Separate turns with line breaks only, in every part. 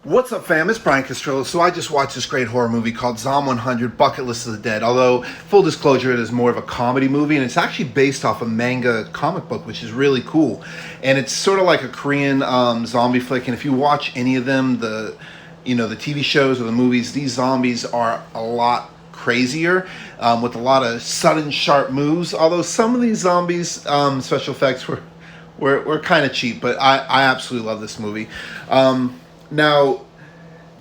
What's up, fam? It's Brian Castrillo. So I just watched this great horror movie called ZOM 100, Bucket List of the Dead. Although, full disclosure, it is more of a comedy movie, and it's actually based off a manga comic book, which is really cool. And it's sort of like a Korean zombie flick. And if you watch any of them, the TV shows or the movies, these zombies are a lot crazier, with a lot of sudden, sharp moves. Although some of these zombies, special effects were kind of cheap, but I absolutely love this movie. Now,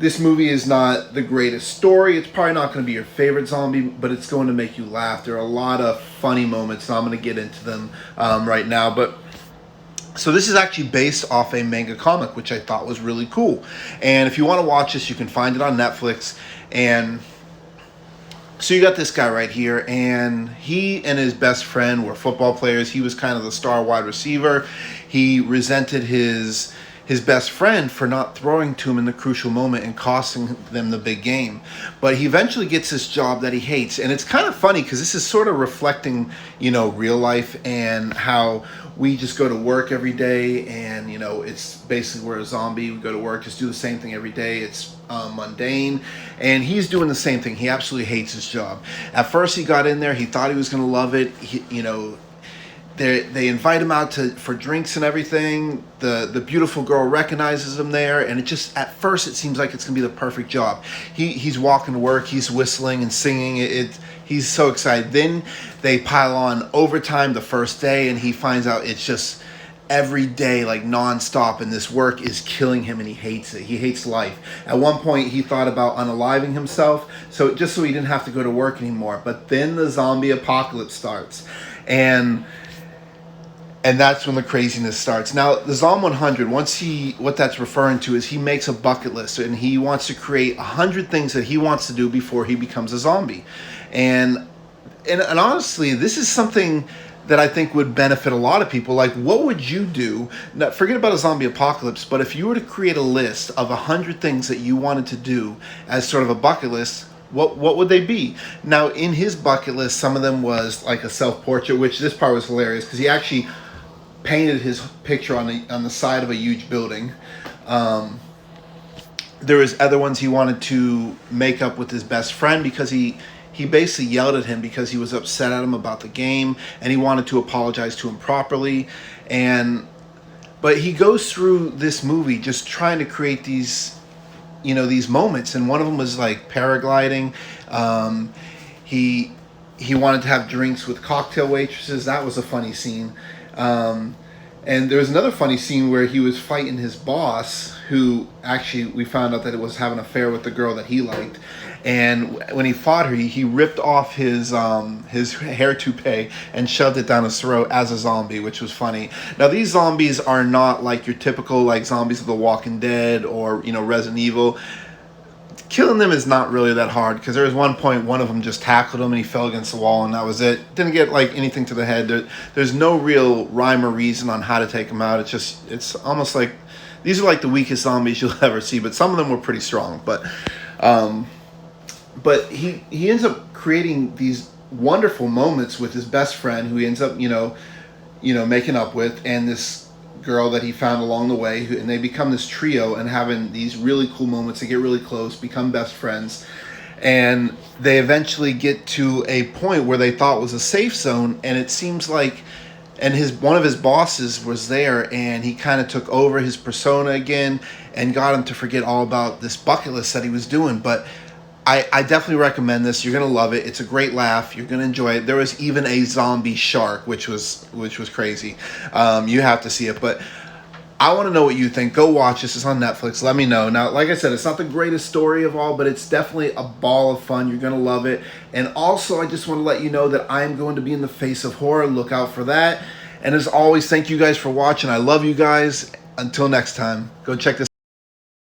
this movie is not the greatest story. It's probably not going to be your favorite zombie, but it's going to make you laugh. There are a lot of funny moments, and I'm going to get into them right now. So this is actually based off a manga comic, which I thought was really cool. And if you want to watch this, you can find it on Netflix. And so you got this guy right here, and he and his best friend were football players. He was kind of the star wide receiver. He resented his best friend for not throwing to him in the crucial moment and costing them the big game. But he eventually gets this job that he hates. And it's kind of funny because this is sort of reflecting, real life and how we just go to work every day and, it's basically we're a zombie. We go to work, just do the same thing every day. It's mundane. And he's doing the same thing. He absolutely hates his job. At first he got in there. He thought he was going to love it. They invite him out for drinks and everything. The beautiful girl recognizes him there, and it just, at first, it seems like it's gonna be the perfect job. He's walking to work, he's whistling and singing. He's so excited. Then they pile on overtime the first day, and he finds out it's just every day, like nonstop, and this work is killing him, and he hates it. He hates life. At one point, he thought about unaliving himself, so he didn't have to go to work anymore. But then the zombie apocalypse starts, and that's when the craziness starts. Now, the ZOM 100, what that's referring to is he makes a bucket list, and he wants to create 100 things that he wants to do before he becomes a zombie. And honestly, this is something that I think would benefit a lot of people. Like, what would you do? Now, forget about a zombie apocalypse, but if you were to create a list of 100 things that you wanted to do as sort of a bucket list, what would they be? Now, in his bucket list, some of them was like a self-portrait, which this part was hilarious because he actually painted his picture on the side of a huge building. There was other ones he wanted to make up with his best friend because he basically yelled at him because he was upset at him about the game, and he wanted to apologize to him properly. But he goes through this movie just trying to create these moments, and one of them was like paragliding. He wanted to have drinks with cocktail waitresses. That was a funny scene. And there was another funny scene where he was fighting his boss, who actually we found out that it was having an affair with the girl that he liked. And when he fought her, he ripped off his hair toupee and shoved it down his throat as a zombie, which was funny. Now, these zombies are not like your typical like zombies of The Walking Dead or Resident Evil. Killing them is not really that hard because there was one point one of them just tackled him and he fell against the wall, and that was it. Didn't get like anything to the head. There's no real rhyme or reason on how to take him out. It's almost like these are like the weakest zombies you'll ever see, but some of them were pretty strong. But he ends up creating these wonderful moments with his best friend, who he ends up making up with, and this girl that he found along the way, and they become this trio and having these really cool moments. They get really close, become best friends, and they eventually get to a point where they thought was a safe zone, and it seems like, and one of his bosses was there, and he kind of took over his persona again and got him to forget all about this bucket list that he was doing. But I definitely recommend this. You're gonna love it. It's a great laugh. You're gonna enjoy it. There was even a zombie shark, which was crazy. You have to see it. But I want to know what you think. Go watch this. It's on Netflix. Let me know. Now, like I said, it's not the greatest story of all, but it's definitely a ball of fun. You're gonna love it. And also, I just want to let you know that I'm going to be in the face of horror. Look out for that. And as always, thank you guys for watching. I love you guys. Until next time, go check this.